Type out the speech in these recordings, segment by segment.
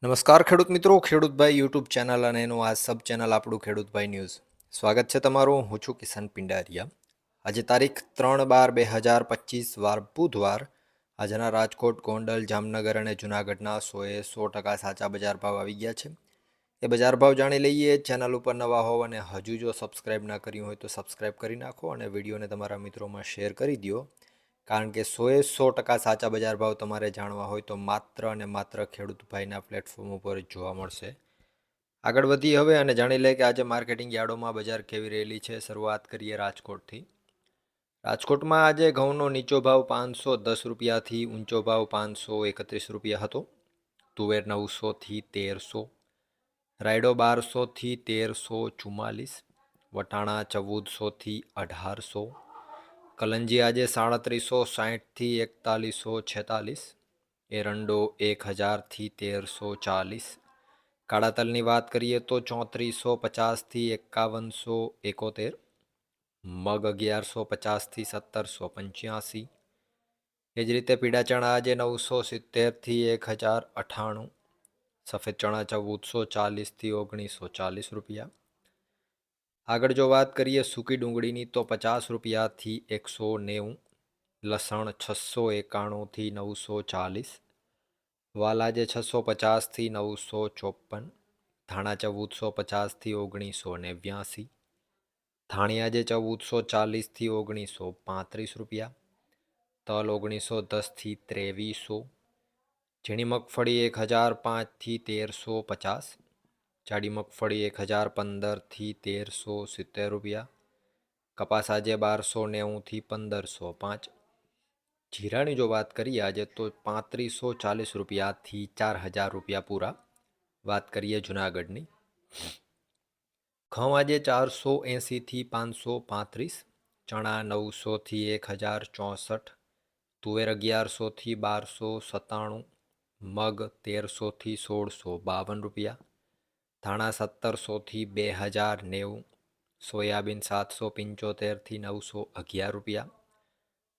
નમસ્કાર ખેડૂત મિત્રો, ખેડૂતભાઈ યુટ્યુબ ચેનલ અને એનું આ સબ ચેનલ આપણું ખેડૂતભાઈ ન્યૂઝ. સ્વાગત છે તમારું. હું છું કિશન પિંડારિયા. આજે તારીખ 3/12/2025 વાર બુધવાર. આજના રાજકોટ, ગોંડલ, જામનગર અને જૂનાગઢના 100% સાચા બજાર ભાવ આવી ગયા છે. એ બજાર ભાવ જાણી લઈએ. ચેનલ ઉપર નવા હોવ અને હજુ જો સબસ્ક્રાઈબ ના કર્યું હોય તો સબસ્ક્રાઈબ કરી નાખો અને વિડીયોને તમારા મિત્રોમાં શેર કરી દો. કારણ કે 100% સાચા બજાર ભાવ તમારે જાણવા હોય તો માત્ર અને માત્ર ખેડૂતભાઈના પ્લેટફોર્મ ઉપર જોવા મળશે. આગળ વધી હવે અને જાણી લે કે આજે માર્કેટિંગ યાર્ડોમાં બજાર કેવી રહેલી છે. શરૂઆત કરીએ રાજકોટથી. રાજકોટમાં આજે ઘઉંનો નીચો ભાવ 510 રૂપિયાથી ઊંચો ભાવ 531 રૂપિયા હતો. તુવેર 900થી 1300, રાયડો 1200થી 1344, વટાણા 1400થી 1800, કલંજી આજે 3760થી 4146, એરંડો 1000થી 1340. કાળા તલની વાત કરીએ તો 3450થી 5171, મગ 1150થી 1785. એ જ રીતે પીળા ચણા આજે 970થી 1098, સફેદ ચણા 1440થી 1940 રૂપિયા. આગળ જો વાત કરીએ સૂકી ડુંગળીની તો 50 રૂપિયાથી 190, લસણ 691થી 940, વાલ આજે 650થી 954, ધાણા 1450થી 1989, ધાણી આજે 1440થી 1935 રૂપિયા, તલ 1910થી 2300, ઝીણી મગફળી 1005થી 1350, જાડી મગફળી 1015થી 1370 રૂપિયા, કપાસ આજે 1290થી 1505. જીરાની જો વાત કરીએ આજે તો 3540 રૂપિયાથી 4000 રૂપિયા પૂરા. વાત કરીએ જુનાગઢની. ઘઉં આજે 480થી 535, ચણા 900થી 1064, તુવેર 1100થી 1297, મગ 1300થી 1652 રૂપિયા, ધાણા 1700થી 2090, સોયાબીન 775થી 911 રૂપિયા,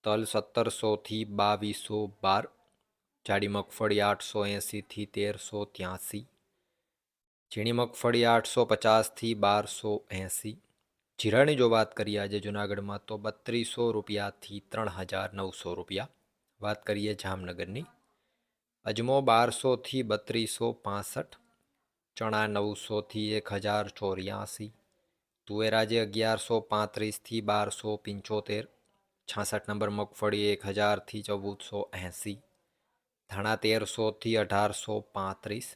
તલ 1700થી 2212, જાડી મગફળી 880થી 1383, ઝીણી મગફળી 850થી 1280. જીરાની જો વાત કરીએ આજે જૂનાગઢમાં તો 3200 રૂપિયાથી 3900 રૂપિયા. વાત કરીએ જામનગરની. અજમો 1200થી 3265, ચણા 900થી 1084, તુવેર આજે 1135થી 1275, 66 નંબર મગફળી 1000થી 1480, ધાણા 1300થી 1835.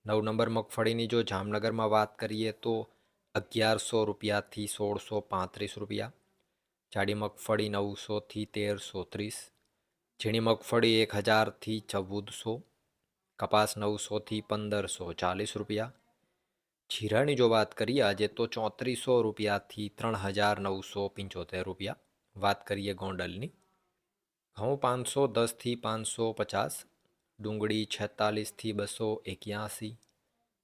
9 નંબર મગફળીની જો જામનગરમાં વાત કરીએ તો 1100 રૂપિયાથી 1635 રૂપિયા, જાડી મગફળી 900થી 1330, ઝીણી મગફળી 1000થી 1400, કપાસ 900થી 1540 રૂપિયા. જીરાની જો વાત કરીએ આજે તો 3400 રૂપિયાથી 3975 રૂપિયા. વાત કરીએ ગોંડલની. ઘઉં 510થી 550, ડુંગળી 46થી 281,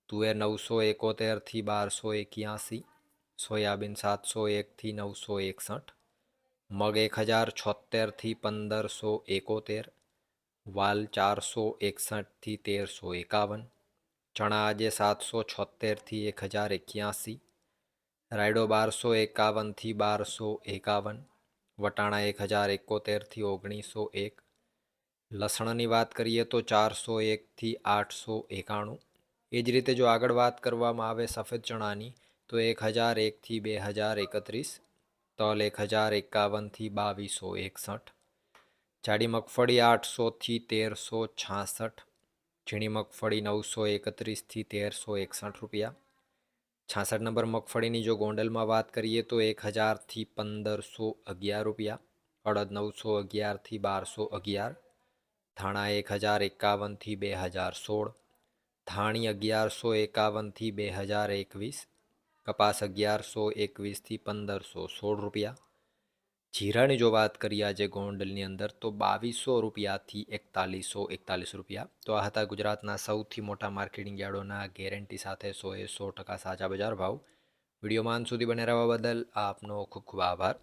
તુવેર 971થી 1281, સોયાબીન 701થી 961, મગ 1076થી 1571, વાલ 461થી 1351, ચણા આજે 776થી 1081, રાયડો 1251થી 1251, વટાણા 1071થી 1901. લસણની વાત કરીએ તો 401થી 891. એ જ રીતે જો આગળ વાત કરવામાં આવે સફેદ ચણાની તો 1001થી 2031, તલ 1051થી 2261, જાડી મગફળી 800થી 1366, ઝીણી મગફળી 931થી 1361 રૂપિયા. 66 નંબર મગફળીની જો ગોંડલમાં વાત કરીએ તો 1000થી 1511 રૂપિયા, અડદ 911થી 1211, ધાણા 1051થી 2016, ધાણી 1151થી 2021, કપાસ 1121થી 1516 રૂપિયા. જીરાની જો વાત કરીએ આજે ગોંડલની અંદર તો 2200 રૂપિયાથી 4141 રૂપિયા. તો આ હતા ગુજરાતના સૌથી મોટા માર્કેટિંગ યાર્ડોના ગેરંટી સાથે 100% સાચા બજાર ભાવ. વિડીયોમાં અંત સુધી બને રહેવા બદલ આપનો ખૂબ ખૂબ આભાર.